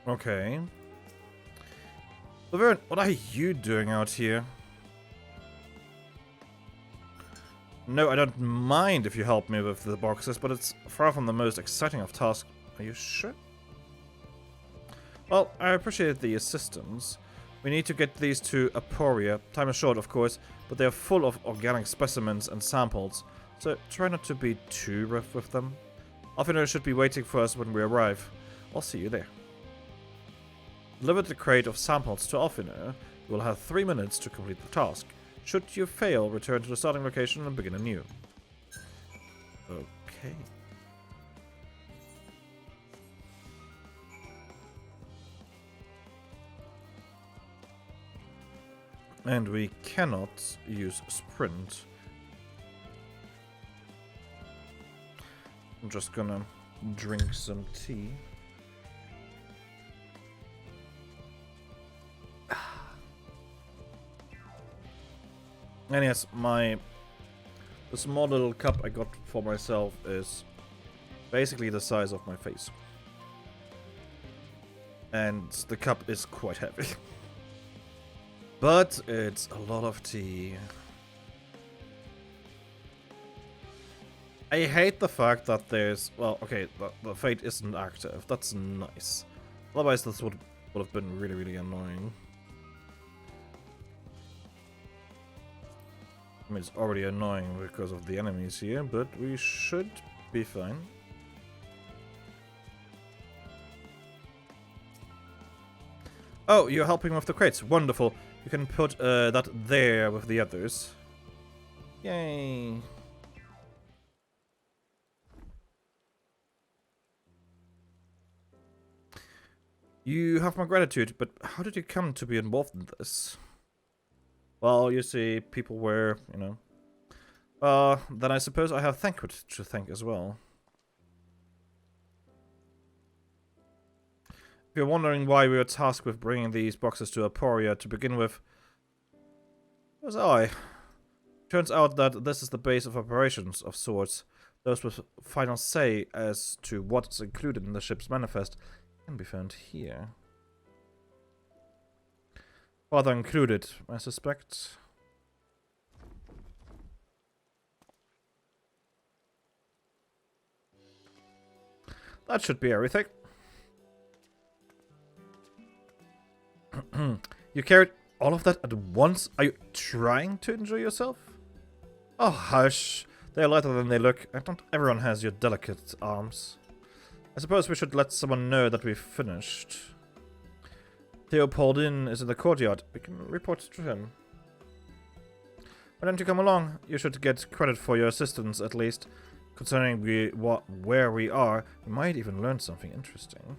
Okay. Laverne, what are you doing out here? No, I don't mind if you help me with the boxes, but it's far from the most exciting of tasks. Are you sure? Well, I appreciate the assistance. We need to get these to Aporia. Time is short, of course, but they are full of organic specimens and samples, so try not to be too rough with them. Offiner should be waiting for us when we arrive. I'll see you there. Deliver the crate of samples to Offiner. You will have 3 minutes to complete the task. Should you fail, return to the starting location and begin anew. Okay. And we cannot use sprint. I'm just gonna drink some tea. And yes, the small little cup I got for myself is basically the size of my face. And the cup is quite heavy. But it's a lot of tea. I hate the fact that there's... Well, okay, the fate isn't active. That's nice. Otherwise, this would have been really, really annoying. I mean, it's already annoying because of the enemies here, but we should be fine. Oh, you're helping with the crates. Wonderful. You can put that there with the others. Yay. You have my gratitude, but how did you come to be involved in this? Well, you see, people were, you know. Then I suppose I have Thancred to thank as well. If you're wondering why we were tasked with bringing these boxes to Aporia to begin with, it was I. Turns out that this is the base of operations of sorts. Those with final say as to what's included in the ship's manifest can be found here. Father included, I suspect. That should be everything. You carried all of that at once? Are you trying to enjoy yourself? Oh, hush. They're lighter than they look. Not everyone has your delicate arms. I suppose we should let someone know that we've finished. Theopoldin is in the courtyard. We can report to him. Why don't you come along? You should get credit for your assistance, at least. Concerning where we are, we might even learn something interesting.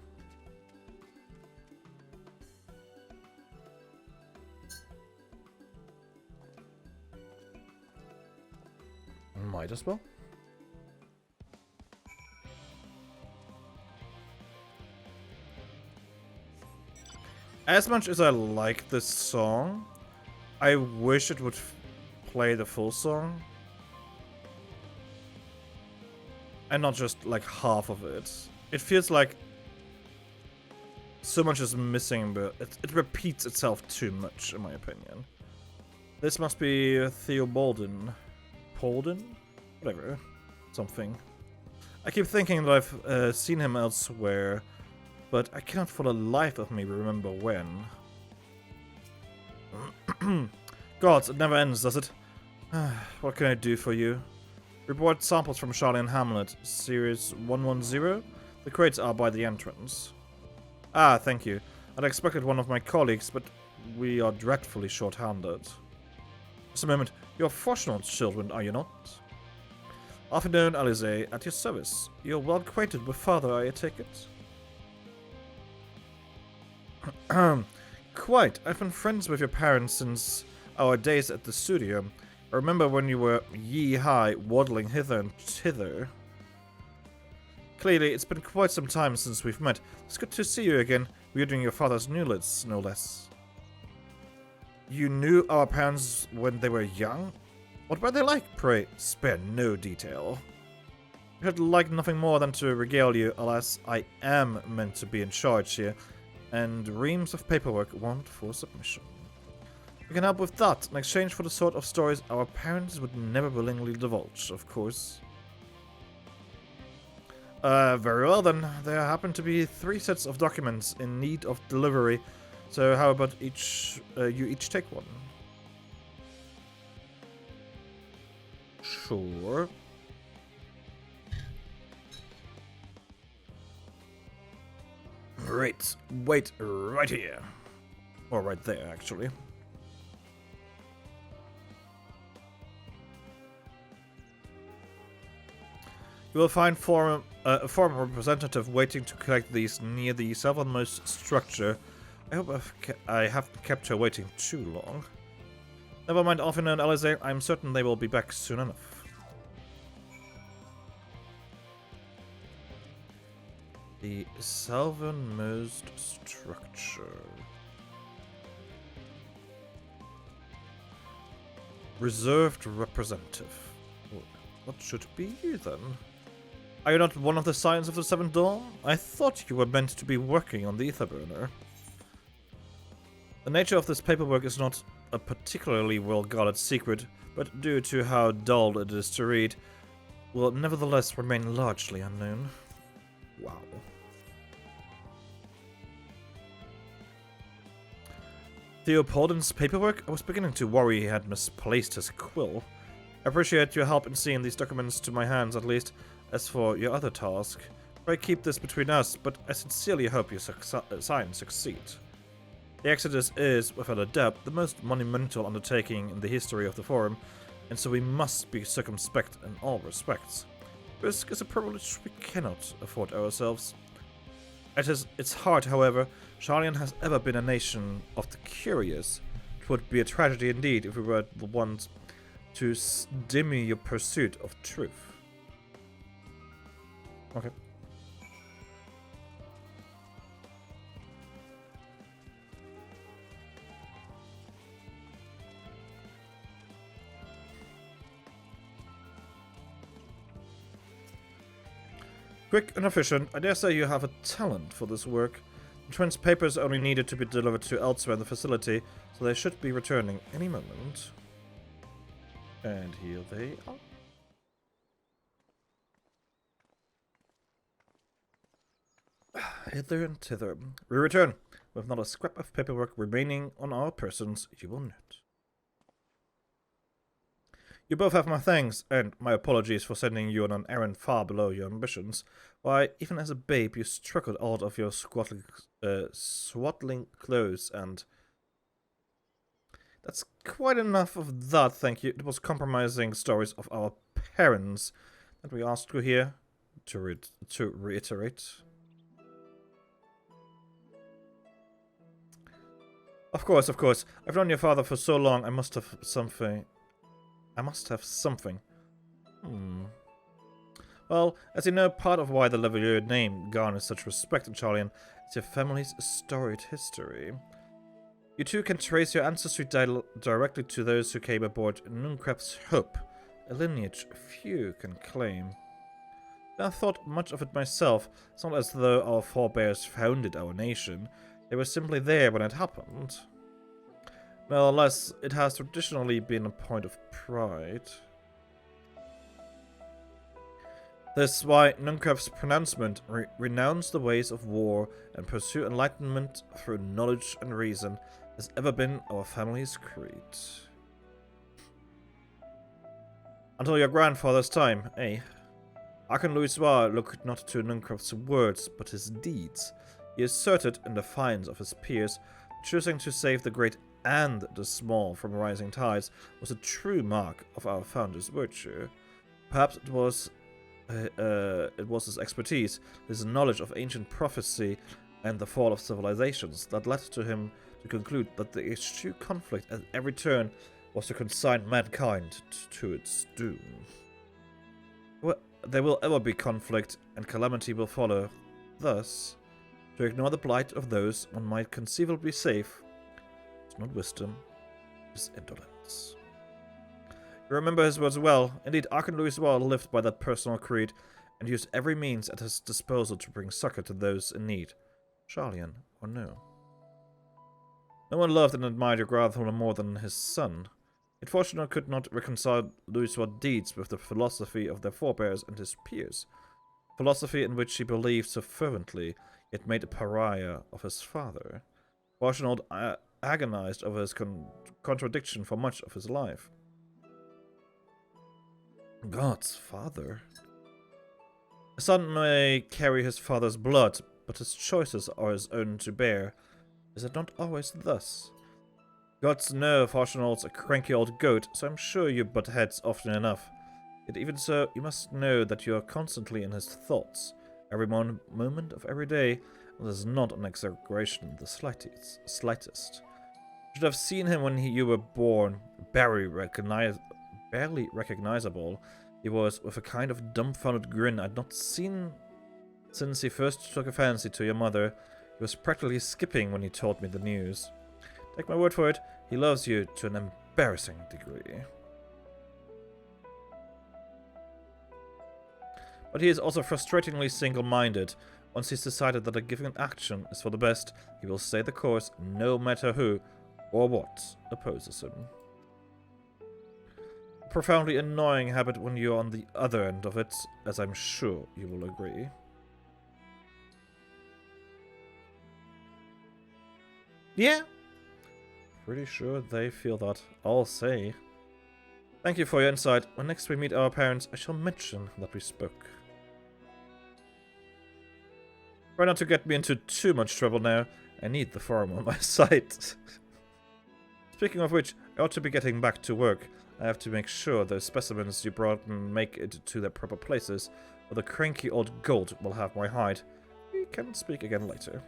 Might as well. As much as I like this song, I wish it would play the full song. And not just like half of it. It feels like so much is missing, but it repeats itself too much, in my opinion. This must be Theopoldin. Polden? Whatever. Something. I keep thinking that I've seen him elsewhere, but I cannot for the life of me remember when. Gods, it never ends, does it? What can I do for you? Report samples from Charlene Hamlet, Series 110. The crates are by the entrance. Ah, thank you. I'd expected one of my colleagues, but we are dreadfully short-handed. Just a moment. You're fortunate children, are you not? Afternoon, Alize, at your service. You're well acquainted with father, I take it? Quite. I've been friends with your parents since our days at the studio. I remember when you were yee-high, waddling hither and thither. Clearly, it's been quite some time since we've met. It's good to see you again, wielding your father's newlets, no less. You knew our parents when they were young? What were they like, pray? Spare no detail. I'd like nothing more than to regale you, alas, I am meant to be in charge here. and reams of paperwork want for submission. We can help with that in exchange for the sort of stories our parents would never willingly divulge, of course. Very well then. There happen to be 3 sets of documents in need of delivery, so how about you each take one? Sure. Great. Wait right here. Or right there, actually. You will find a former representative waiting to collect these near the southernmost structure. I hope I haven't kept her waiting too long. Never mind, Alfina and Alize, I'm certain they will be back soon enough. The southernmost structure. Reserved representative. What should it be you then? Are you not one of the Scions of the Seventh Dawn? I thought you were meant to be working on the Etherburner. The nature of this paperwork is not a particularly well-guarded secret, but due to how dull it is to read, will nevertheless remain largely unknown. Wow. Theopoldin's paperwork? I was beginning to worry he had misplaced his quill. I appreciate your help in seeing these documents to my hands, at least. As for your other task, pray keep this between us, but I sincerely hope your science succeed. The Exodus is, without a doubt, the most monumental undertaking in the history of the Forum, and so we must be circumspect in all respects. Risk is a privilege we cannot afford ourselves. At its heart, however, Sharlayan has ever been a nation of the curious. It would be a tragedy indeed if we were the ones to stymie your pursuit of truth. Okay. Quick and efficient, I dare say you have a talent for this work. The twins' papers only needed to be delivered to elsewhere in the facility, so they should be returning any moment. And here they are. Hither and thither. We return, with not a scrap of paperwork remaining on our persons, you will note. You both have my thanks, and my apologies for sending you on an errand far below your ambitions. Why, even as a babe, you struggled out of your swaddling clothes, and... That's quite enough of that, thank you. It was compromising stories of our parents that we asked you here to reiterate. Of course. I've known your father for so long, I must have something. Well, as you know, part of why the Lavalier name garners such respect in Sharlayan is your family's storied history. You two can trace your ancestry directly to those who came aboard Nunkrap's Hope, a lineage few can claim. I thought much of it myself. It's not as though our forebears founded our nation. They were simply there when it happened. Nevertheless, it has traditionally been a point of pride. This is why Nunkrap's pronouncement, renounce the ways of war and pursue enlightenment through knowledge and reason, has ever been our family's creed. Until your grandfather's time, eh? Archon Louisois looked not to Nunkrap's words, but his deeds. He asserted, in defiance of his peers, choosing to save the great and the small from rising tides was a true mark of our founder's virtue. Perhaps it was his expertise, his knowledge of ancient prophecy and the fall of civilizations that led to him to conclude that the eschew conflict at every turn was to consign mankind to its doom. Well, there will ever be conflict, and calamity will follow. Thus, to ignore the plight of those one might conceivably save is not wisdom, it is indolence. You remember his words well. Indeed, Archon Louisois lived by that personal creed, and used every means at his disposal to bring succor to those in need. Sharlayan or no? No one loved and admired your grandfather more than his son. Yet Fortunato could not reconcile Louis' deeds with the philosophy of their forebears and his peers. Philosophy in which he believed so fervently, yet made a pariah of his father. Fortunato agonized over his contradiction for much of his life. God's father? A son may carry his father's blood, but his choices are his own to bear. Is it not always thus? Gods know Fortunato's a cranky old goat, so I'm sure you butt heads often enough. Yet even so, you must know that you are constantly in his thoughts, every moment of every day, and this is not an exaggeration in the slightest. You should have seen him when you were born, barely recognizable. He was with a kind of dumbfounded grin I'd not seen since he first took a fancy to your mother. He was practically skipping when he told me the news. Take my word for it, he loves you to an embarrassing degree. But he is also frustratingly single-minded. Once he's decided that a given action is for the best, he will stay the course no matter who or what opposes him. A profoundly annoying habit when you're on the other end of it, as I'm sure you will agree. Yeah. Pretty sure they feel that. I'll say. Thank you for your insight. When next we meet our parents, I shall mention that we spoke. Try not to get me into too much trouble now. I need the farm on my side. Speaking of which, I ought to be getting back to work. I have to make sure those specimens you brought make it to their proper places, or the cranky old goat will have my hide. We can speak again later.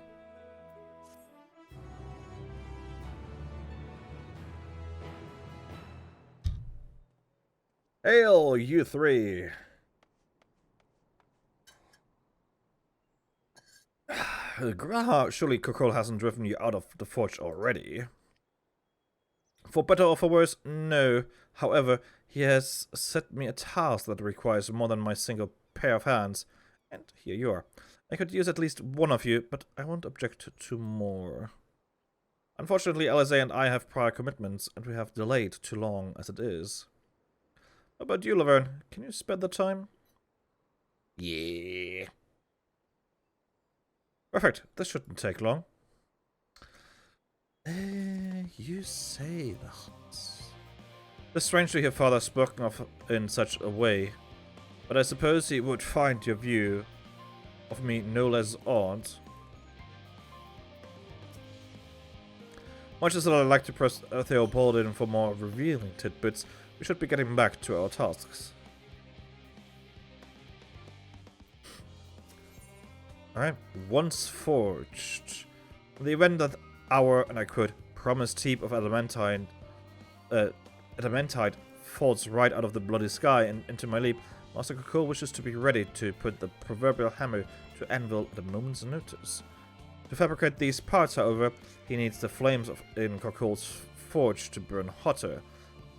Hail, you three! Graha, surely Kokol hasn't driven you out of the forge already. For better or for worse, no. However, he has set me a task that requires more than my single pair of hands. And here you are. I could use at least one of you, but I won't object to more. Unfortunately, LSA and I have prior commitments, and we have delayed too long as it is. How about you, Laverne? Can you spare the time? Yeah. Perfect. This shouldn't take long. You say that. It's strange to hear father spoken of in such a way, but I suppose he would find your view of me no less odd. Much as I'd like to press Theobald in for more revealing tidbits, we should be getting back to our tasks. Alright, once forged. In the event that our, and I quote, promised heap of adamantite falls right out of the bloody sky and into my leap, Master Kokol wishes to be ready to put the proverbial hammer to anvil at a moment's notice. To fabricate these parts, however, he needs the flames in Kokol's forge to burn hotter.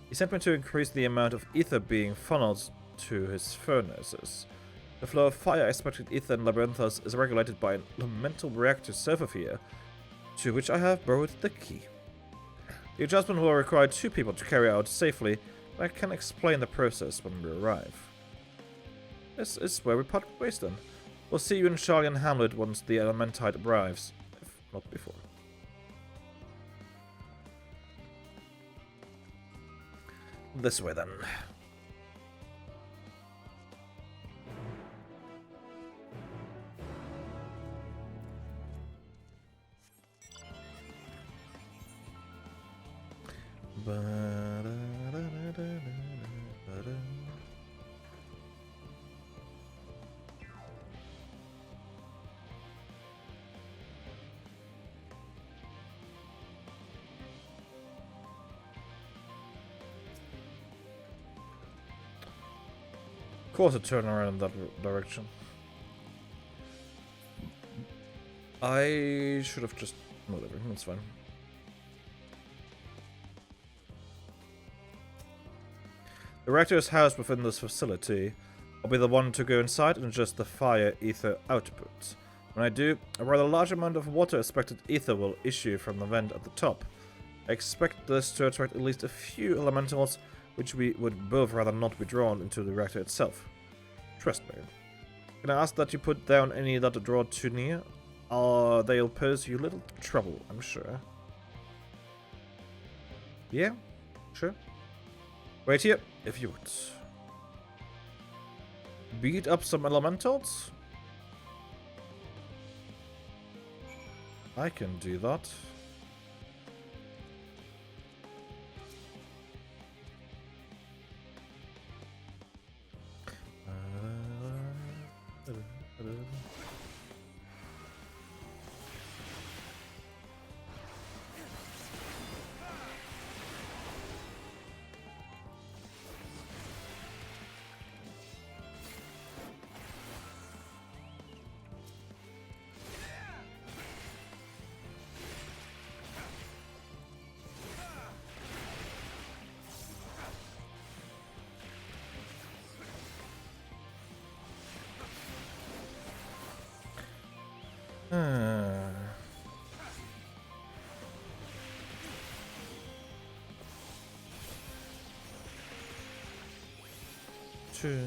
He sent me to increase the amount of ether being funneled to his furnaces. The flow of fire-aspected ether in Labyrinthos is regulated by an elemental reactor servosphere, to which I have borrowed the key. The adjustment will require 2 people to carry out safely, but I can explain the process when we arrive. This is where we part ways then. We'll see you in Charlie and Hamlet once the Elementite arrives, if not before. This way then. Of course a turn around in that direction. I should have just... whatever, that's fine. The reactor is housed within this facility. I'll be the one to go inside and adjust the fire ether output. When I do, a rather large amount of water-aspected ether will issue from the vent at the top. I expect this to attract at least a few elementals, which we would both rather not be drawn into the reactor itself. Trust me. Can I ask that you put down any that draw too near? They'll pose you little trouble, I'm sure. Yeah, sure. Wait here, if you would. Beat up some elementals? I can do that. Two,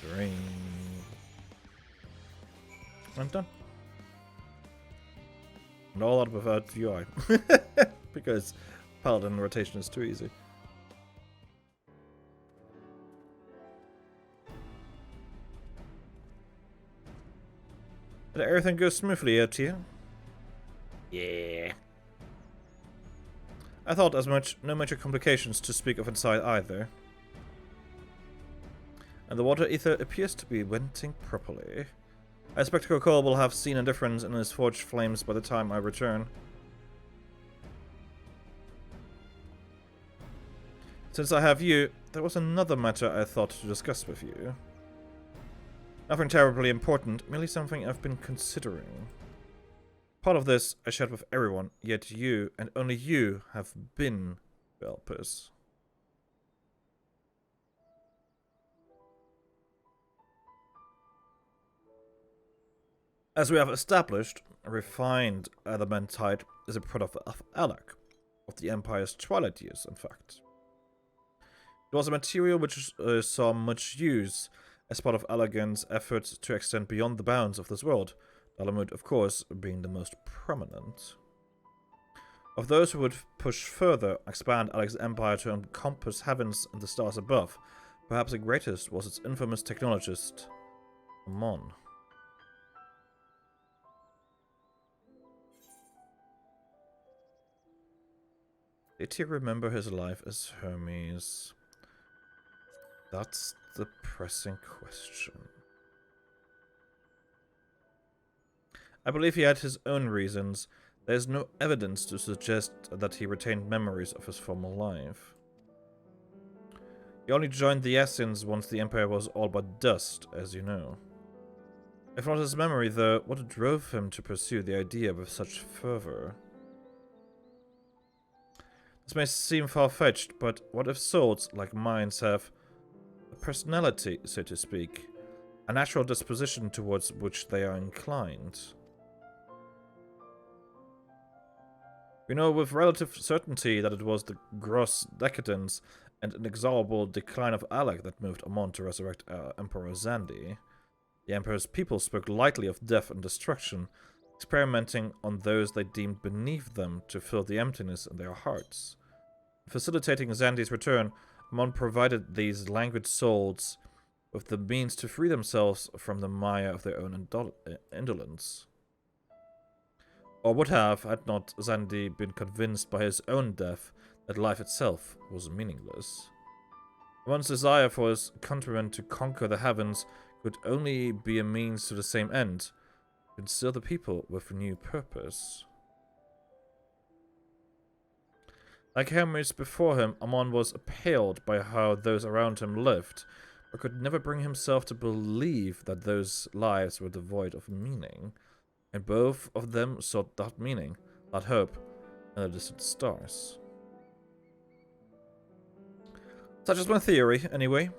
three. I'm done. And all that without UI. Because Paladin rotation is too easy. Did everything go smoothly out here? Yeah. I thought as much. No major complications to speak of inside either. And the water ether appears to be venting properly. I expect Kokol will have seen a difference in his forged flames by the time I return. Since I have you, there was another matter I thought to discuss with you. Nothing terribly important, merely something I've been considering. Part of this I shared with everyone, yet you, and only you, have been Valpus. As we have established, a refined adamantite is a product of Alak, of the Empire's twilight years, in fact. It was a material which saw much use as part of Allagan's efforts to extend beyond the bounds of this world, Dalamud, of course, being the most prominent. Of those who would push further, expand Alak's empire to encompass heavens and the stars above, perhaps the greatest was its infamous technologist, Amon. Did he remember his life as Hermes? That's the pressing question. I believe he had his own reasons. There is no evidence to suggest that he retained memories of his former life. He only joined the Assassins once the Empire was all but dust, as you know. If not his memory, though, what drove him to pursue the idea with such fervor? This may seem far-fetched, but what if souls, like minds, have a personality, so to speak, a natural disposition towards which they are inclined? We know with relative certainty that it was the gross decadence and inexorable decline of Alak that moved Amon to resurrect Emperor Zandi. The Emperor's people spoke lightly of death and destruction, experimenting on those they deemed beneath them to fill the emptiness in their hearts. Facilitating Zandi's return, Amon provided these languid souls with the means to free themselves from the mire of their own indolence. Or would have, had not Zandi been convinced by his own death that life itself was meaningless. Amon's desire for his countrymen to conquer the heavens could only be a means to the same end, to instill the people with new purpose. Like Hermes before him, Amon was appalled by how those around him lived, but could never bring himself to believe that those lives were devoid of meaning. And both of them sought that meaning, that hope, in the distant stars. Such is my theory, anyway.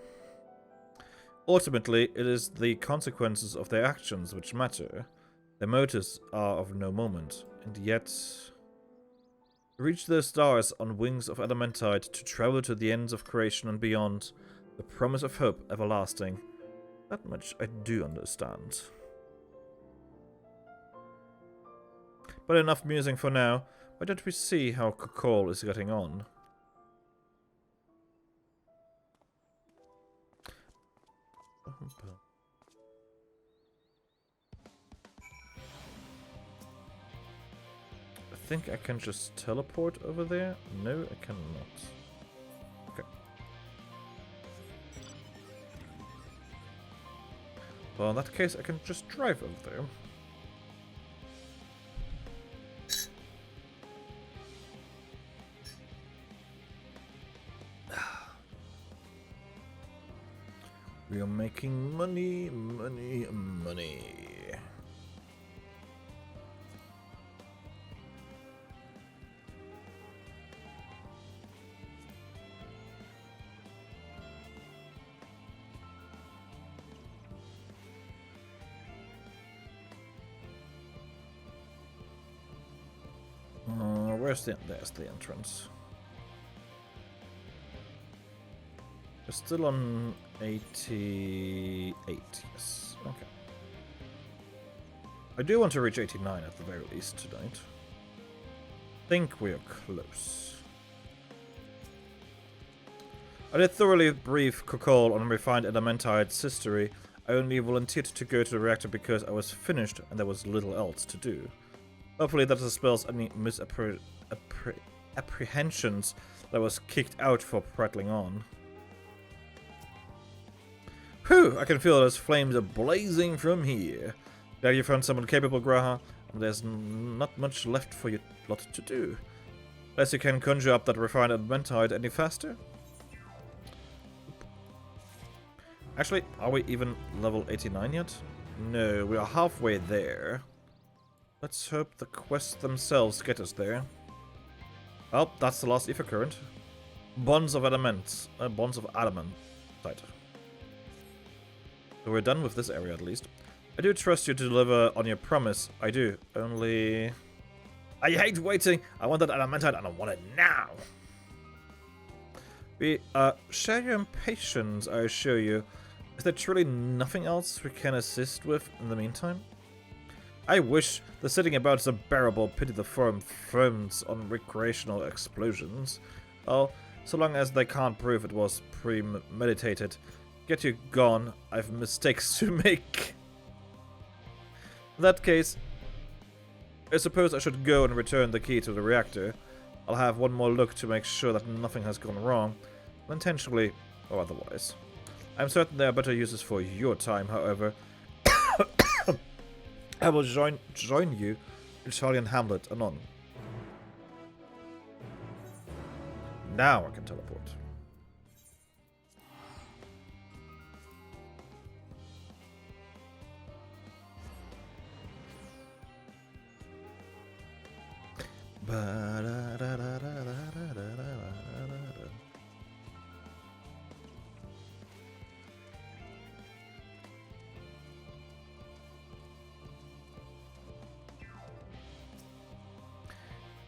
Ultimately, it is the consequences of their actions which matter. Their motives are of no moment, and yet... Reach the stars on wings of adamantite to travel to the ends of creation and beyond. The promise of hope everlasting. That much I do understand. But enough musing for now. Why don't we see how Kokol is getting on? I think I can just teleport over there? No, I cannot. Okay. Well, in that case, I can just drive over there. We are making money, money, money. There's the entrance. We're still on 88, yes. Okay. I do want to reach 89 at the very least tonight. Think we're close. I did thoroughly brief Kokol on refined adamantite's history. I only volunteered to go to the reactor because I was finished and there was little else to do. Hopefully that dispels any apprehensions that I was kicked out for prattling on. Whew, I can feel those flames are blazing from here. Glad you found someone capable, Graha. There's not much left for you lot to do. Unless you can conjure up that refined adamantite any faster. Actually, are we even level 89 yet? No, we are halfway there. Let's hope the quests themselves get us there. Oh, that's the last ether current. Bonds of adamant. Bonds of adamantite. So we're done with this area at least. I do trust you to deliver on your promise. I do. Only... I hate waiting. I want that adamantite and I want it now. We share your impatience, I assure you. Is there truly nothing else we can assist with in the meantime? I wish the sitting about is unbearable. Pity the firm thrones on recreational explosions. Well, so long as they can't prove it was premeditated. Get you gone. I've mistakes to make. In that case, I suppose I should go and return the key to the reactor. I'll have one more look to make sure that nothing has gone wrong, intentionally or otherwise. I'm certain there are better uses for your time, however. I will join you in Charlian Hamlet anon. Now I can teleport.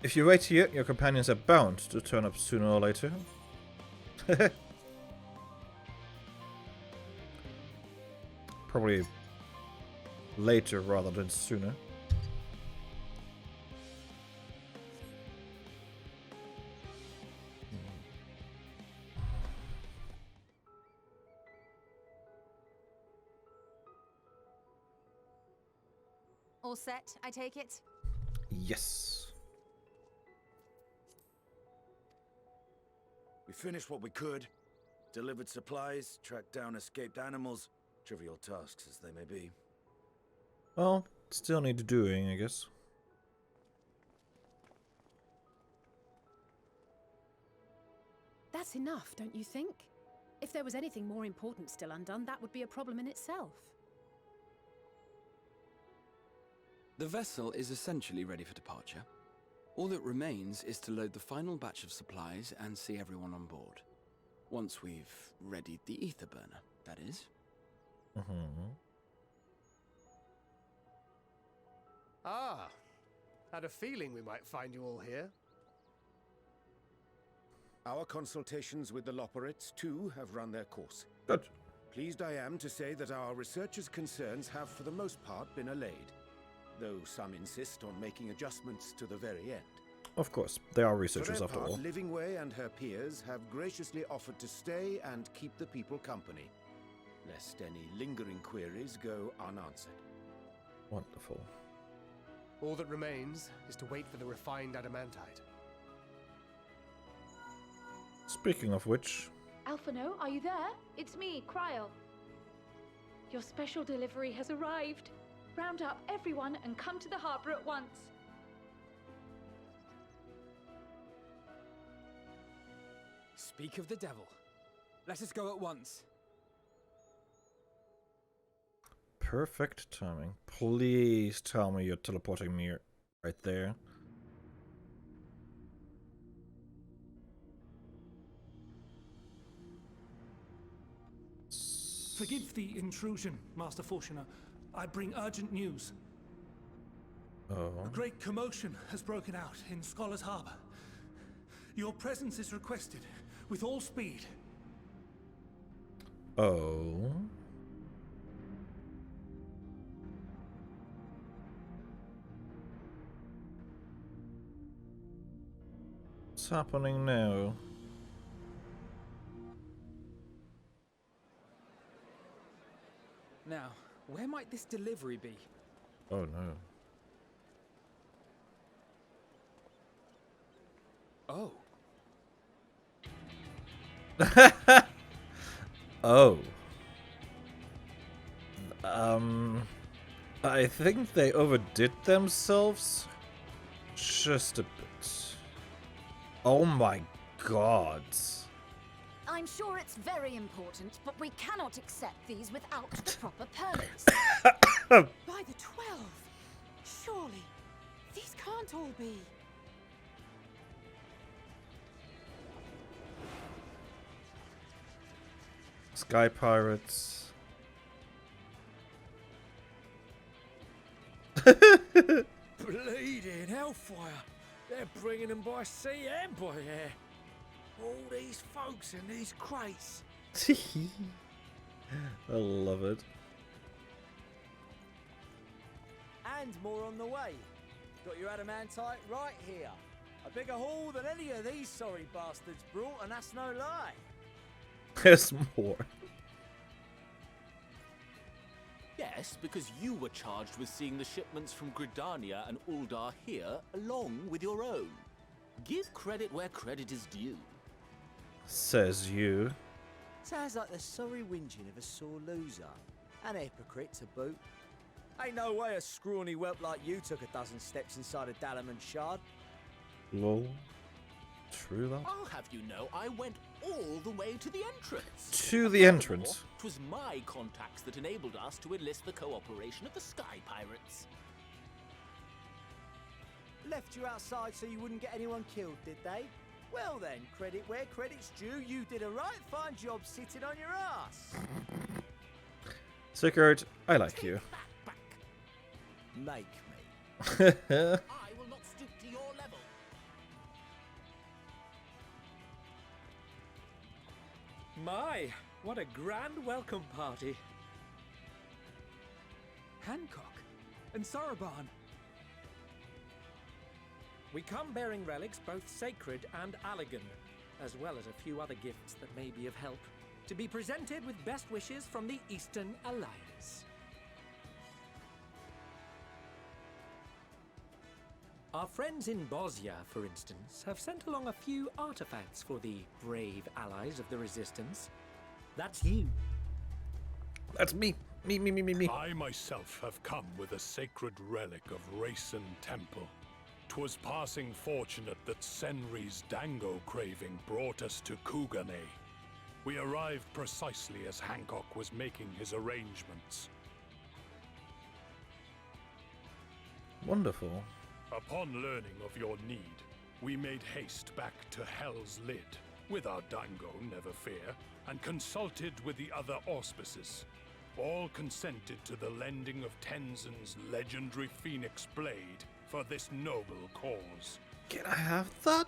If you wait here, your companions are bound to turn up sooner or later. Probably later rather than sooner. All set, I take it? Yes. We finished what we could, delivered supplies, tracked down escaped animals, trivial tasks as they may be. Well, still need doing, I guess. That's enough, don't you think? If there was anything more important still undone, that would be a problem in itself. The vessel is essentially ready for departure. All that remains is to load the final batch of supplies and see everyone on board. Once we've readied the ether burner, that is. Mm-hmm. Ah, had a feeling we might find you all here. Our consultations with the Loperates, too, have run their course. Good. Pleased I am to say that our researchers' concerns have, for the most part, been allayed, though some insist on making adjustments to the very end. Of course, they are For researchers their after part, all. Livingway and her peers have graciously offered to stay and keep the people company, lest any lingering queries go unanswered. Wonderful. All that remains is to wait for the refined adamantite. Speaking of which, Alphino, are you there? It's me, Cryle. Your special delivery has arrived. Round up everyone and come to the harbour at once. Speak of the devil. Let us go at once. perfect timing. Please tell me you're teleporting me right there. Forgive the intrusion, Master Fortuner. I bring urgent news. Oh. A great commotion has broken out in Scholar's Harbor. Your presence is requested with all speed. Oh. What's happening now? Now, where might this delivery be? Oh no. Oh, Oh. I think they overdid themselves just a bit. Oh my god. I'm sure it's very important, but we cannot accept these without the proper permits. By the 12! Surely, these can't all be. Sky Pirates. Bleeding hellfire! They're bringing them by sea and by air. All these folks in these crates. I love it. And more on the way. Got your adamantite right here. A bigger haul than any of these sorry bastards brought, and that's no lie. There's more. Yes, because you were charged with seeing the shipments from Gridania and Uldar here, along with your own. Give credit where credit is due. Says you. Sounds like the sorry whinging of a sore loser. An hypocrite to boot. Ain't no way a scrawny whelp like you took a dozen steps inside a Dalamant shard. Lol. True that? I'll have you know, I went all the way to the entrance. To the entrance? It was my contacts that enabled us to enlist the cooperation of the Sky Pirates. Left you outside so you wouldn't get anyone killed, did they? Well then, credit where credit's due, you did a right fine job sitting on your ass. Sigurd, I like you. Make me. I will not stoop to your level. My, what a grand welcome party. Hancock and Saraban. We come bearing relics both sacred and Allagan, as well as a few other gifts that may be of help, to be presented with best wishes from the Eastern Alliance. Our friends in Bosnia, for instance, have sent along a few artifacts for the brave allies of the Resistance. That's you. That's me. Me. I myself have come with a sacred relic of Rayson Temple. 'Twas passing fortunate that Senri's dango craving brought us to Kugane. We arrived precisely as Hancock was making his arrangements. Wonderful. Upon learning of your need, we made haste back to Hell's Lid, with our dango, never fear, and consulted with the other auspices. all consented to the lending of Tenzin's legendary Phoenix Blade for this noble cause. Can I have that?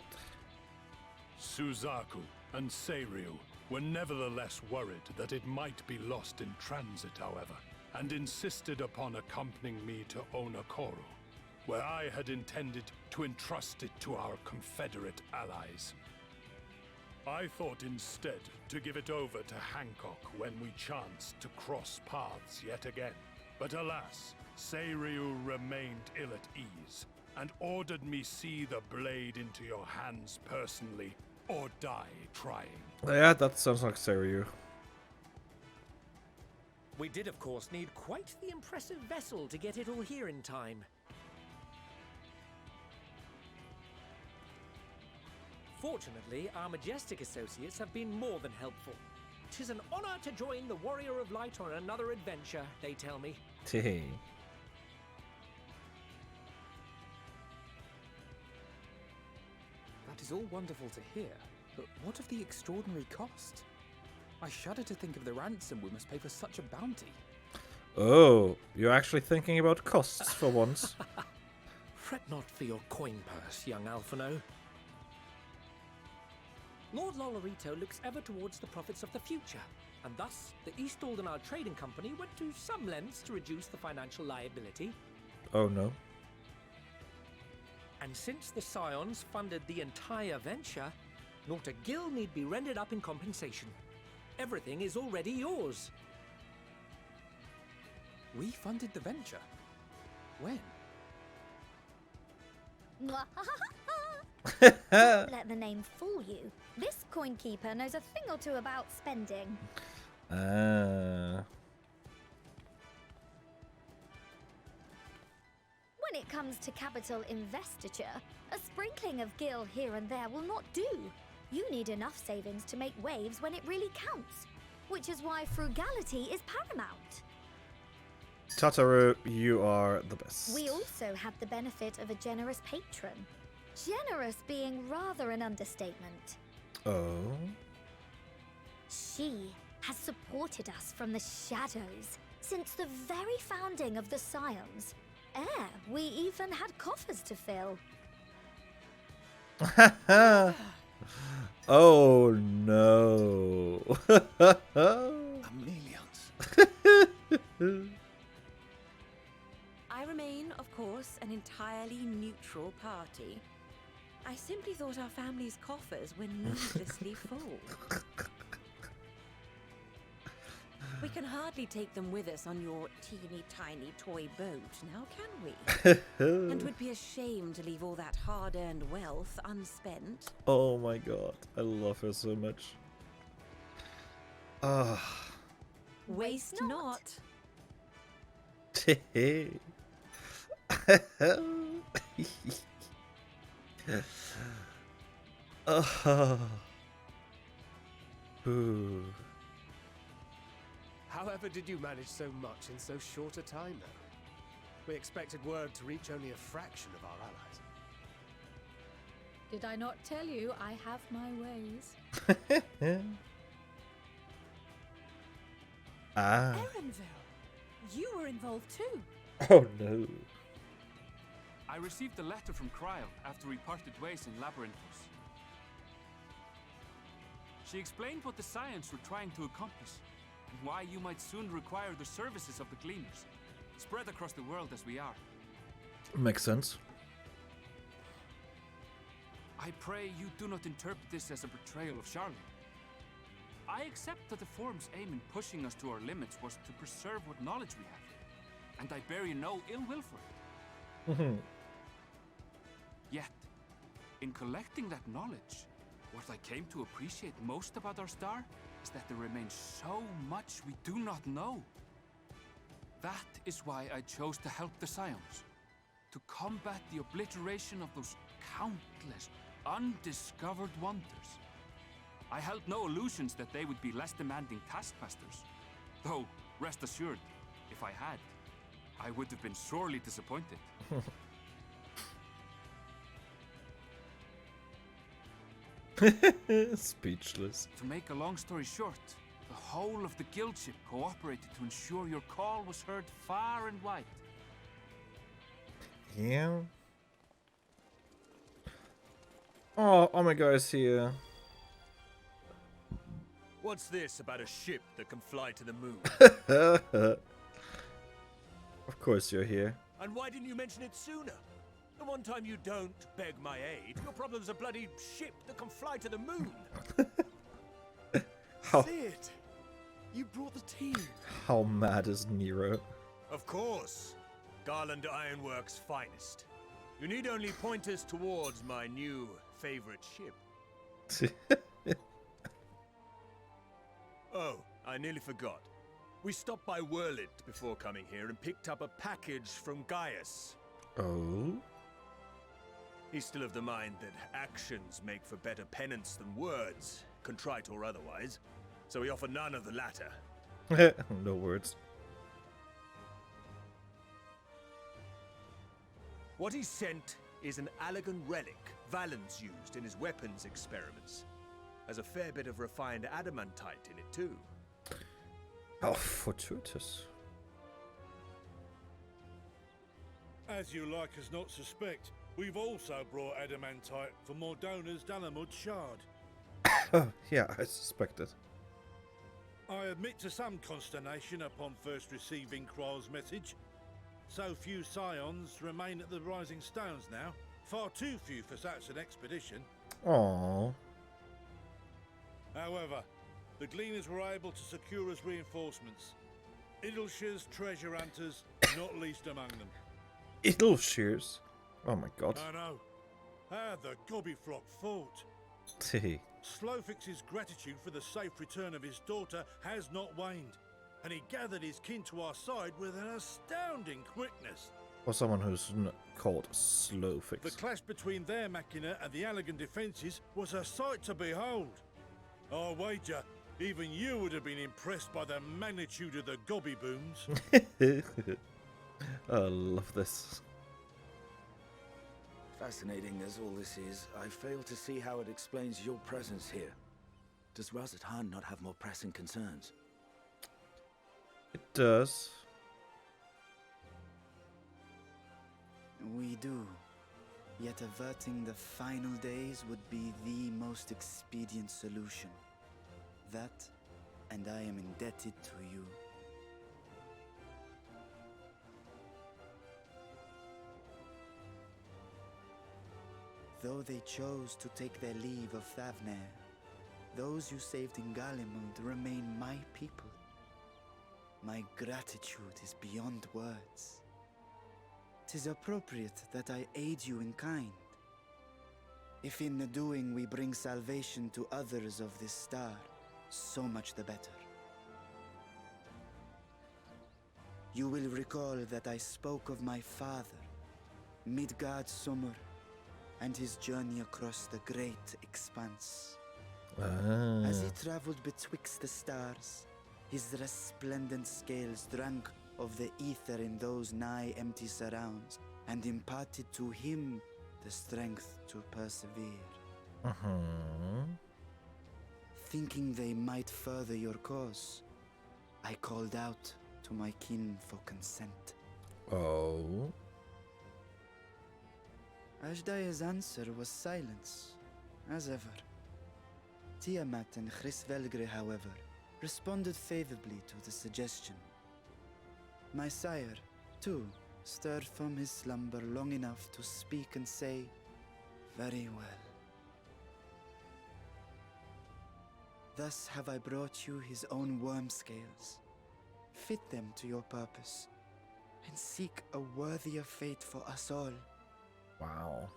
Suzaku and Seiryu were nevertheless worried that it might be lost in transit, however, and insisted upon accompanying me to Onokoro, where I had intended to entrust it to our Confederate allies. I thought instead to give it over to Hancock when we chanced to cross paths yet again. But alas, Seiryu remained ill at ease, and ordered me see the blade into your hands personally, or die trying. Yeah, that sounds like Seiryu. We did, of course, need quite the impressive vessel to get it all here in time. Fortunately, our majestic associates have been more than helpful. 'Tis an honor to join the Warrior of Light on another adventure, they tell me. Tee. That is all wonderful to hear, but what of the extraordinary cost? I shudder to think of the ransom we must pay for such a bounty. Oh, you're actually thinking about costs for once. Fret not for your coin purse, young Alphino. Lord Lolorito looks ever towards the profits of the future, and thus the East Aldenar Trading Company went to some lengths to reduce the financial liability. Oh no. And since the Scions funded the entire venture, not a gill need be rendered up in compensation. Everything is already yours. We funded the venture? When? Don't let the name fool you. This coin keeper knows a thing or two about spending. When it comes to capital investiture, a sprinkling of gil here and there will not do. You need enough savings to make waves when it really counts, which is why frugality is paramount. Tataru, you are the best. We also have the benefit of a generous patron. Generous being rather an understatement. Oh? She has supported us from the shadows since the very founding of the Scions. We even had coffers to fill. Oh no. Chameleons. I remain, of course, an entirely neutral party. I simply thought our family's coffers were needlessly full. We can hardly take them with us on your teeny-tiny toy boat, now can we? And would be ashamed to leave all that hard-earned wealth unspent. Oh my god, I love her so much. Ah. Waste not. Ooh. However did you manage so much in so short a time, though? We expected word to reach only a fraction of our allies. Did I not tell you I have my ways? Ah. Erenville, you were involved too. Oh no. I received a letter from Cryo after we parted ways in Labyrinthos. She explained what the Scions were trying to accomplish, and why you might soon require the services of the Gleaners, spread across the world as we are. Makes sense. I pray you do not interpret this as a betrayal of Charlotte. I accept that the Forum's aim in pushing us to our limits was to preserve what knowledge we have, and I bear you no ill will for it. Yet, in collecting that knowledge, what I came to appreciate most about our star is that there remains so much we do not know. That is why I chose to help the Scions, to combat the obliteration of those countless undiscovered wonders. I held no illusions that they would be less demanding taskmasters, though, rest assured, if I had, I would have been sorely disappointed. Speechless. To make a long story short, the whole of the guild ship cooperated to ensure your call was heard far and wide. Yeah. Oh, Omega is here. What's this about a ship that can fly to the moon? Of course you're here. And why didn't you mention it sooner? The one time you don't beg my aid, your problem's a bloody ship that can fly to the moon. How, Sid, you brought the team. how mad is Nero? Of course. Garland Ironworks' finest. You need only point us towards my new favorite ship. Oh, I nearly forgot. We stopped by Whirlit before coming here and picked up a package from Gaius. Oh? He's still of the mind that actions make for better penance than words, contrite or otherwise, so we offer none of the latter. No words. What he sent is an Allegan relic Valens used in his weapons experiments. Has a fair bit of refined adamantite in it too. How fortuitous. As you like us not suspect, we've also brought adamantite for Mordona's Dalamud shard. Yeah, I suspected. I admit to some consternation upon first receiving Kryl's message. So few scions remain at the Rising Stones now. Far too few for such an expedition. Aww. However, the Gleaners were able to secure us reinforcements. Idleshire's treasure hunters, not least among them. Idleshire's? Oh my god. I know. How the Gobbyflock fought. Slowfix's gratitude for the safe return of his daughter has not waned, and he gathered his kin to our side with an astounding quickness. For someone who's called Slowfix. The clash between their machina and the Allegan defences was a sight to behold. I wager even you would have been impressed by the magnitude of the gobby booms. I love this. Fascinating as all this is, I fail to see how it explains your presence here. Does Razat Han not have more pressing concerns? It does. We do. Yet averting the final days would be the most expedient solution. That, and I am indebted to you. Though they chose to take their leave of Thavnair, those you saved in Galimund remain my people. My gratitude is beyond words. 'Tis appropriate that I aid you in kind. If in the doing we bring salvation to others of this star, so much the better. You will recall that I spoke of my father, Midgard Summer, and his journey across the great expanse. As he traveled betwixt the stars, his resplendent scales drank of the ether in those nigh empty surrounds, and imparted to him the strength to persevere. Thinking they might further your cause, I called out to my kin for consent. Oh. Ashdai's answer was silence, as ever. Tiamat and Chrisvelgre, however, responded favorably to the suggestion. My sire, too, stirred from his slumber long enough to speak and say, "Very well." Thus have I brought you his own worm scales. Fit them to your purpose, and seek a worthier fate for us all. Wow.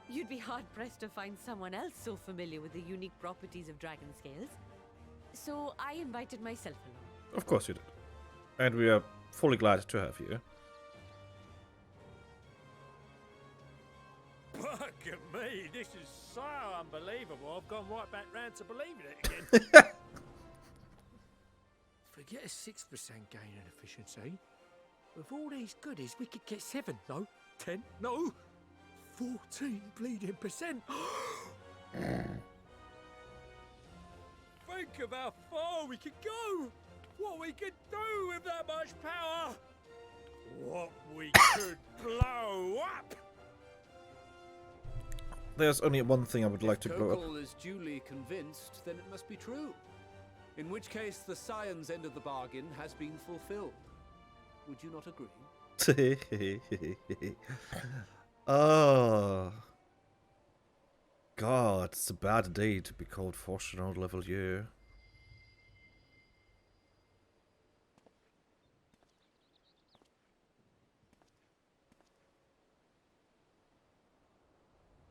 You'd be hard-pressed to find someone else so familiar with the unique properties of dragon scales. So I invited myself along. Of course you did. And we are fully glad to have you. Fuck me, this is so unbelievable. I've gone right back round to believing it again. Forget a 6% gain in efficiency. With all these goodies, we could get 7, 10, 14 bleeding %. Think of how far we could go! What we could do with that much power! What we could blow up! There's only one thing I would like to blow up. If Kokol is duly convinced, then it must be true. In which case, the Scion's end of the bargain has been fulfilled. Would you not agree? Oh. God, it's a bad day to be called Fortune level year.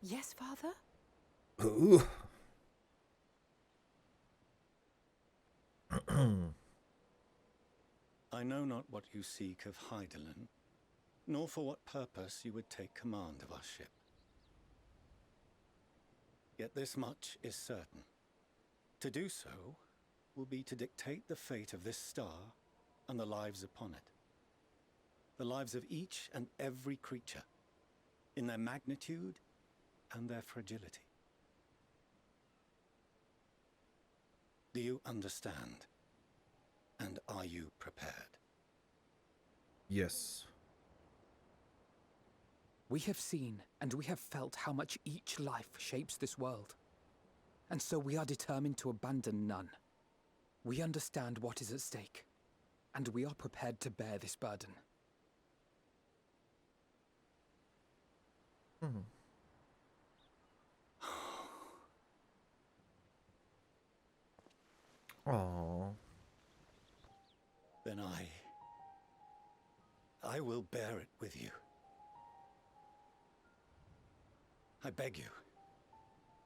Yes, Father? Ooh. I know not what you seek of Hydaelyn, nor for what purpose you would take command of our ship. Yet this much is certain. To do so will be to dictate the fate of this star and the lives upon it. The lives of each and every creature, in their magnitude and their fragility. Do you understand? And are you prepared? Yes. We have seen and we have felt how much each life shapes this world. And so we are determined to abandon none. We understand what is at stake, and we are prepared to bear this burden. Aww. Then I will bear it with you. I beg you,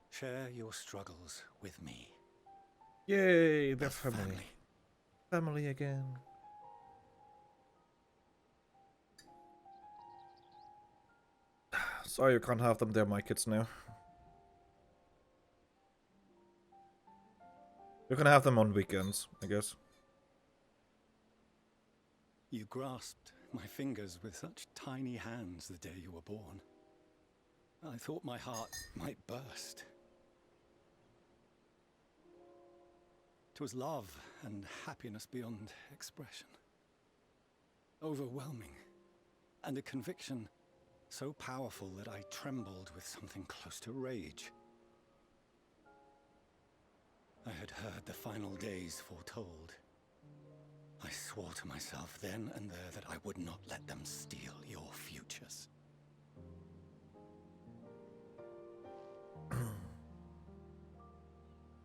share your struggles with me. Yay, they're family. Family again. Sorry you can't have them, they're my kids now. You can have them on weekends, I guess. You grasped my fingers with such tiny hands the day you were born. I thought my heart might burst. 'Twas love and happiness beyond expression. Overwhelming, and a conviction so powerful that I trembled with something close to rage. I had heard the final days foretold. I swore to myself then and there that I would not let them steal your futures.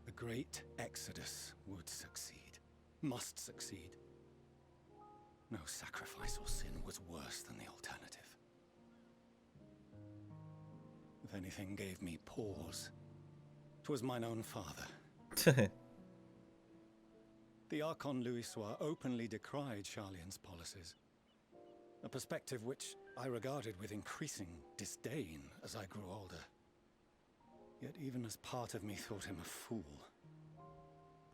The great exodus would succeed, must succeed. No sacrifice or sin was worse than the alternative. If anything gave me pause, 'twas mine own father. The Archon Louisoix openly decried Charlian's policies, a perspective which I regarded with increasing disdain as I grew older. Yet even as part of me thought him a fool.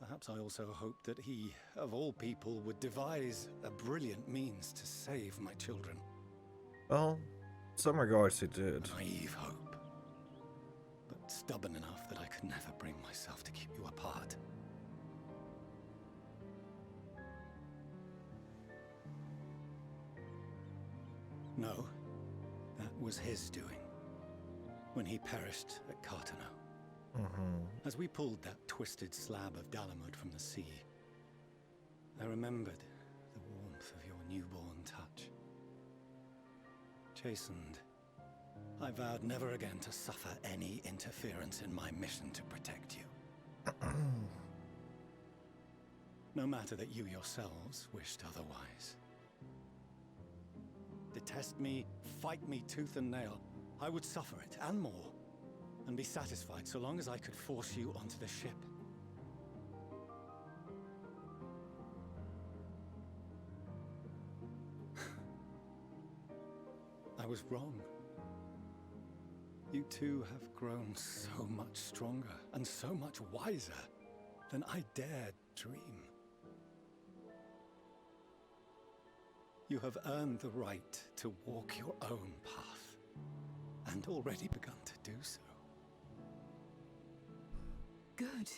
Perhaps I also hoped that he, of all people, would devise a brilliant means to save my children. Well, in some regards he did. A naive hope, but stubborn enough that I could never bring myself to keep you apart. No, that was his doing, when he perished at Cartano. As we pulled that twisted slab of Dalamud from the sea, I remembered the warmth of your newborn touch. Chastened, I vowed never again to suffer any interference in my mission to protect you. No matter that you yourselves wished otherwise. Detest me, fight me tooth and nail, I would suffer it, and more, and be satisfied so long as I could force you onto the ship. I was wrong. You two have grown so much stronger and so much wiser than I dared dream. You have earned the right to walk your own path, and already begun to do so. good.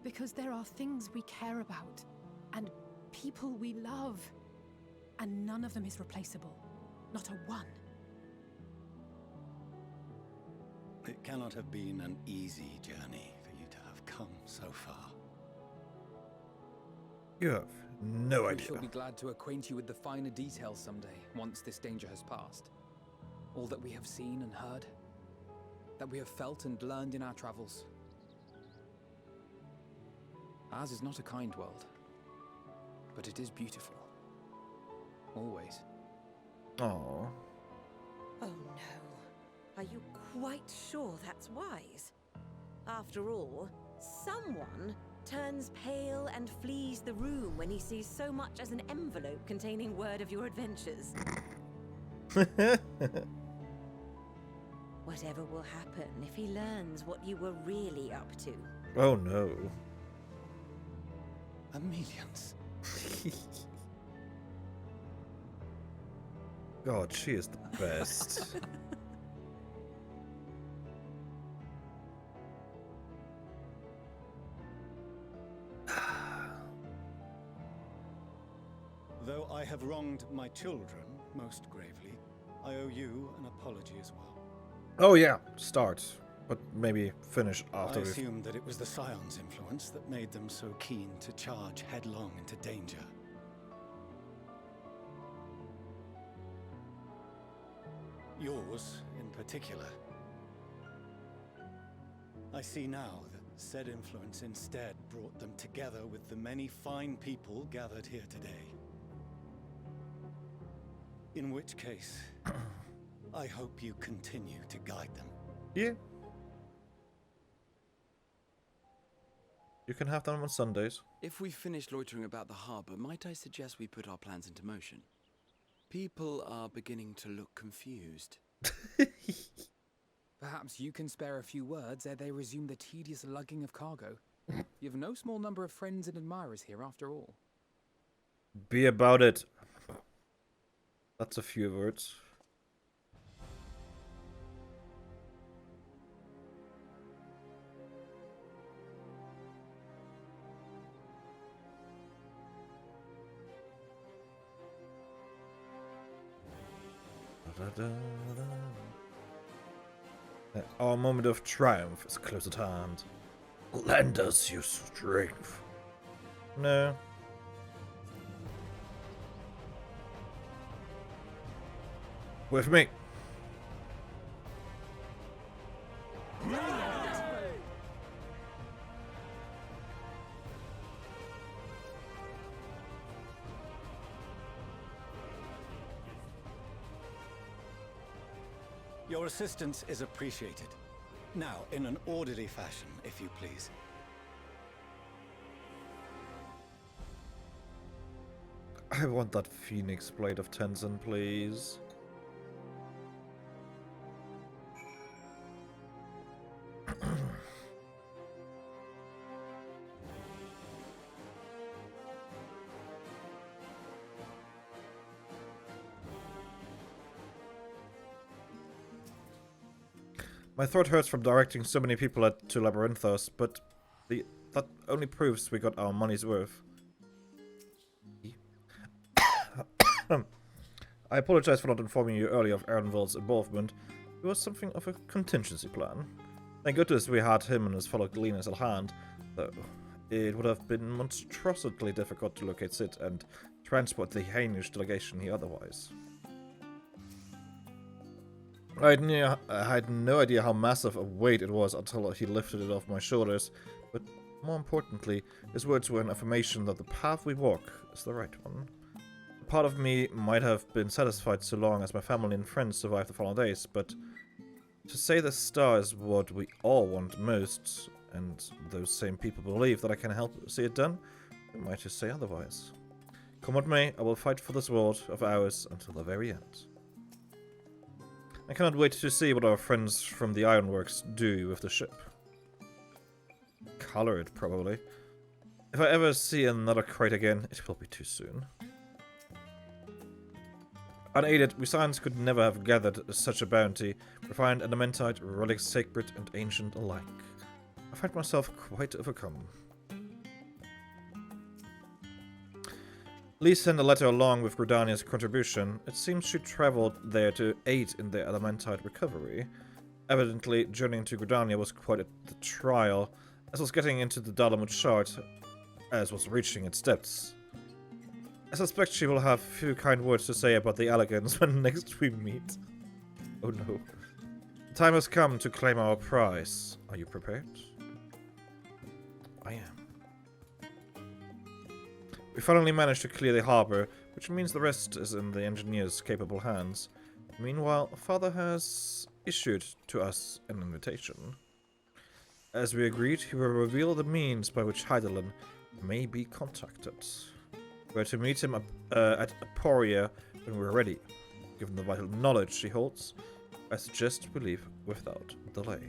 Because there are things we care about, and people we love, and none of them is replaceable. Not a one. It cannot have been an easy journey for you to have come so far. You have no idea. We shall be glad to acquaint you with the finer details someday, once this danger has passed. All that we have seen and heard, that we have felt and learned in our travels. Ours is not a kind world, but it is beautiful. Always. Aww. Oh no. Are you quite sure that's wise? After all, someone turns pale and flees the room when he sees so much as an envelope containing word of your adventures. Whatever will happen if he learns what you were really up to? Oh no. Amelians. God, she is the best. Though I have wronged my children most gravely, I owe you an apology as well. Oh yeah, start. But maybe finish after I we've... assumed that it was the Scion's influence that made them so keen to charge headlong into danger. Yours, in particular. I see now that said influence instead brought them together with the many fine people gathered here today. In which case, I hope you continue to guide them. Yeah. You can have them on Sundays. If we finish loitering about the harbour, might I suggest we put our plans into motion? People are beginning to look confused. Perhaps you can spare a few words ere they resume the tedious lugging of cargo. You have no small number of friends and admirers here after all. Be about it. That's a few words. Our moment of triumph is close at hand. Lend us your strength. No. With me. Your assistance is appreciated. Now, in an orderly fashion, if you please. I want that Phoenix Blade of Tenzin, please. My throat hurts from directing so many people to Labyrinthos, but that only proves we got our money's worth. I apologize for not informing you earlier of Aaronville's involvement. It was something of a contingency plan. Thank goodness we had him and his fellow gleaners at hand, though it would have been monstrosely difficult to locate Sid and transport the Hainish delegation here otherwise. I had no idea how massive a weight it was until he lifted it off my shoulders, but more importantly, his words were an affirmation that the path we walk is the right one. Part of me might have been satisfied so long as my family and friends survived the following days, but to say the star is what we all want most, and those same people believe that I can help see it done, they might just say otherwise. Come what may, I will fight for this world of ours until the very end. I cannot wait to see what our friends from the Ironworks do with the ship. Color it, probably. If I ever see another crate again, it will be too soon. Unaided, we Scions could never have gathered such a bounty, refined adamantite, relics sacred and ancient alike. I find myself quite overcome. Lee sent a letter along with Gridania's contribution. It seems she traveled there to aid in the Elementite recovery. Evidently, journeying to Gridania was quite the trial, as was getting into the Dalamut shard, as was reaching its depths. I suspect she will have a few kind words to say about the elegance when next we meet. Oh no. The time has come to claim our prize. Are you prepared? I am. We finally managed to clear the harbor, which means the rest is in the engineer's capable hands. Meanwhile, Father has issued to us an invitation. As we agreed, he will reveal the means by which Hydaelyn may be contacted. We're to meet him at Aporia when we're ready. Given the vital knowledge she holds, I suggest we leave without delay.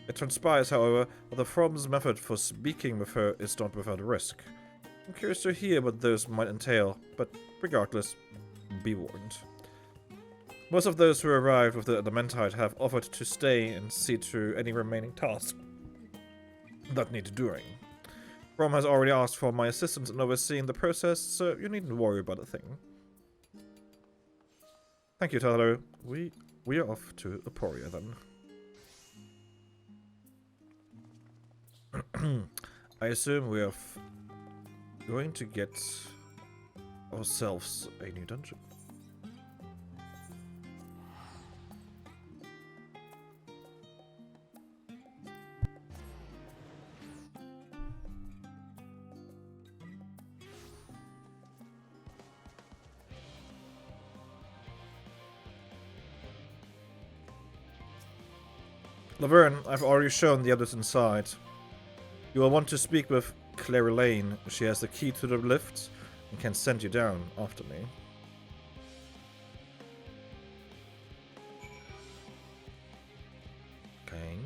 It transpires, however, that the From's method for speaking with her is not without risk. I'm curious to hear what those might entail, but regardless, be warned. Most of those who arrived with the Elementite have offered to stay and see through any remaining tasks that need doing. Rom has already asked for my assistance in overseeing the process, so you needn't worry about a thing. Thank you, Tyler. We are off to Aporia then. I assume we are going to get ourselves a new dungeon. Laverne, I've already shown the others inside. You will want to speak with Claire Lane. She has the key to the lift and can send you down after me. Okay.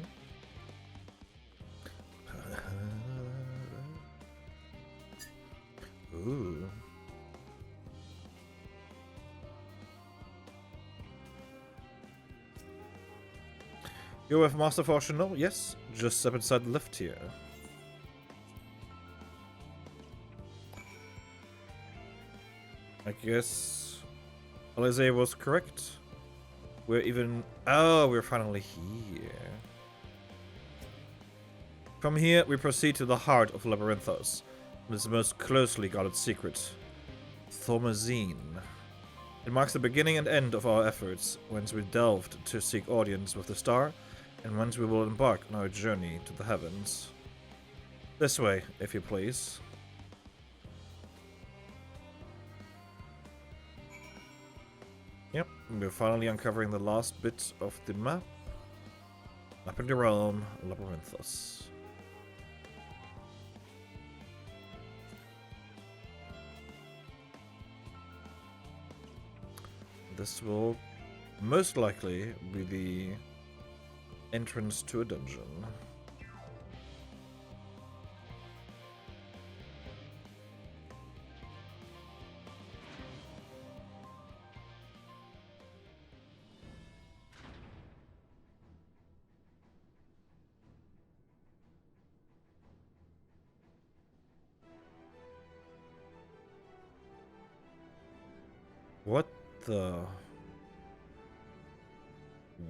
Ooh. You're with Master Fortuno? Yes, just step inside the lift here. I guess Alize was correct. We're finally here. From here, we proceed to the heart of Labyrinthos, and its most closely guarded secret, Thomazine. It marks the beginning and end of our efforts, whence we delved to seek audience with the star, and whence we will embark on our journey to the heavens. This way, if you please. Yep, we're finally uncovering the last bit of the map. Up in the realm, Labyrinthos. This will most likely be the entrance to a dungeon. What the...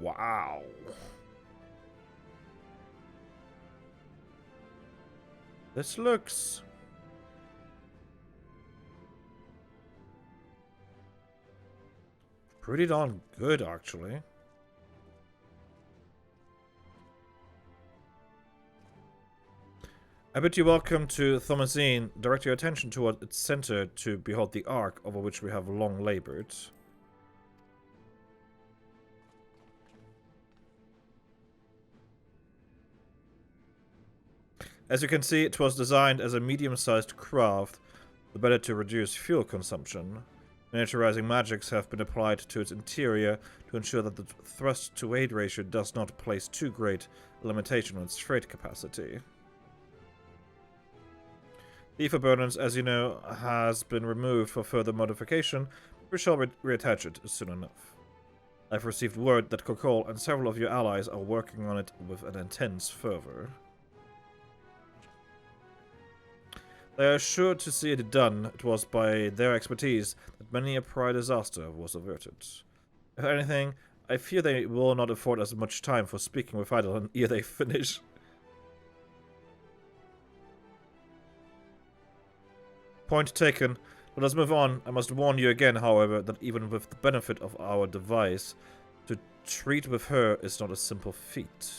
Wow. This looks... pretty darn good, actually. I bid you welcome to Thomazine. Direct your attention toward its center to behold the ark over which we have long labored. As you can see, it was designed as a medium-sized craft, the better to reduce fuel consumption. Miniaturizing magics have been applied to its interior to ensure that the thrust-to-weight ratio does not place too great a limitation on its freight capacity. The ether burners, as you know, has been removed for further modification. We shall reattach it soon enough. I've received word that Kokol and several of your allies are working on it with an intense fervor. They are sure to see it done. It was by their expertise that many a prior disaster was averted. If anything, I fear they will not afford us much time for speaking with Eidolon ere they finish. Point taken. Let us move on. I must warn you again, however, that even with the benefit of our device, to treat with her is not a simple feat.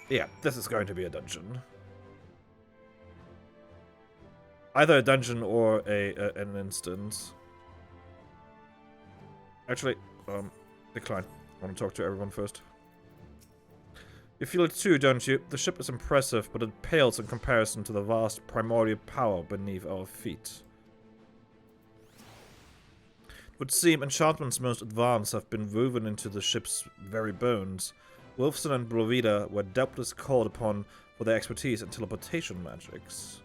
Yeah, this is going to be a dungeon. Either a dungeon or an instance. Actually, decline. I want to talk to everyone first. You feel it too, don't you? The ship is impressive, but it pales in comparison to the vast primordial power beneath our feet. It would seem enchantments most advanced have been woven into the ship's very bones. Wolfson and Brovida were doubtless called upon for their expertise in teleportation magics.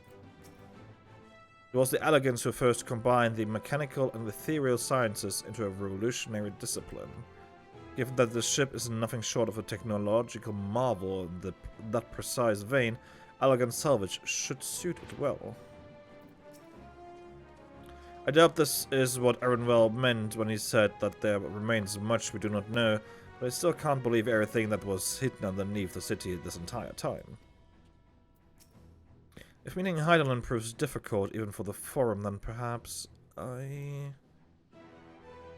It was the elegants who first combined the mechanical and ethereal sciences into a revolutionary discipline. Given that the ship is nothing short of a technological marvel in that precise vein, elegant salvage should suit it well. I doubt this is what Aaronwell meant when he said that there remains much we do not know, but I still can't believe everything that was hidden underneath the city this entire time. If meeting Eidolon proves difficult even for the Forum, then perhaps I...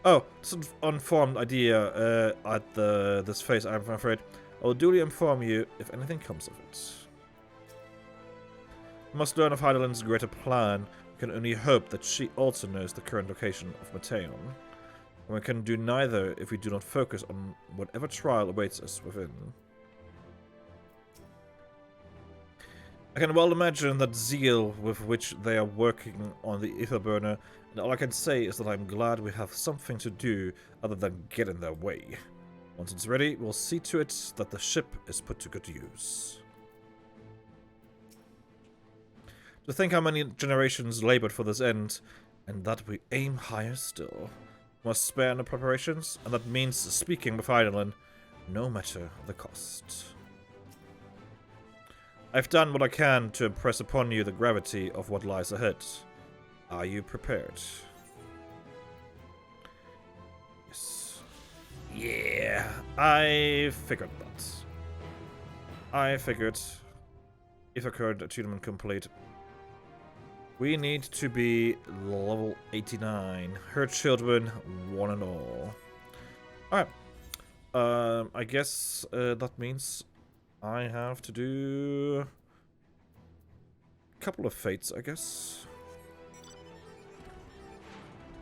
Oh, it's an unformed idea at this phase, I'm afraid. I will duly inform you if anything comes of it. We must learn of Eidolon's greater plan. We can only hope that she also knows the current location of Mateon. And we can do neither if we do not focus on whatever trial awaits us within. I can well imagine that zeal with which they are working on the Etherburner, and all I can say is that I'm glad we have something to do other than get in their way. Once it's ready, we'll see to it that the ship is put to good use. To think how many generations labored for this end, and that we aim higher still. We must spare no preparations, and that means speaking with Eidolon, no matter the cost. I've done what I can to impress upon you the gravity of what lies ahead. Are you prepared? Yes. Yeah, I figured that. I figured. If occurred, attunement complete. We need to be level 89. Her children, one and all. Alright. I guess that means I have to do a couple of fates, I guess.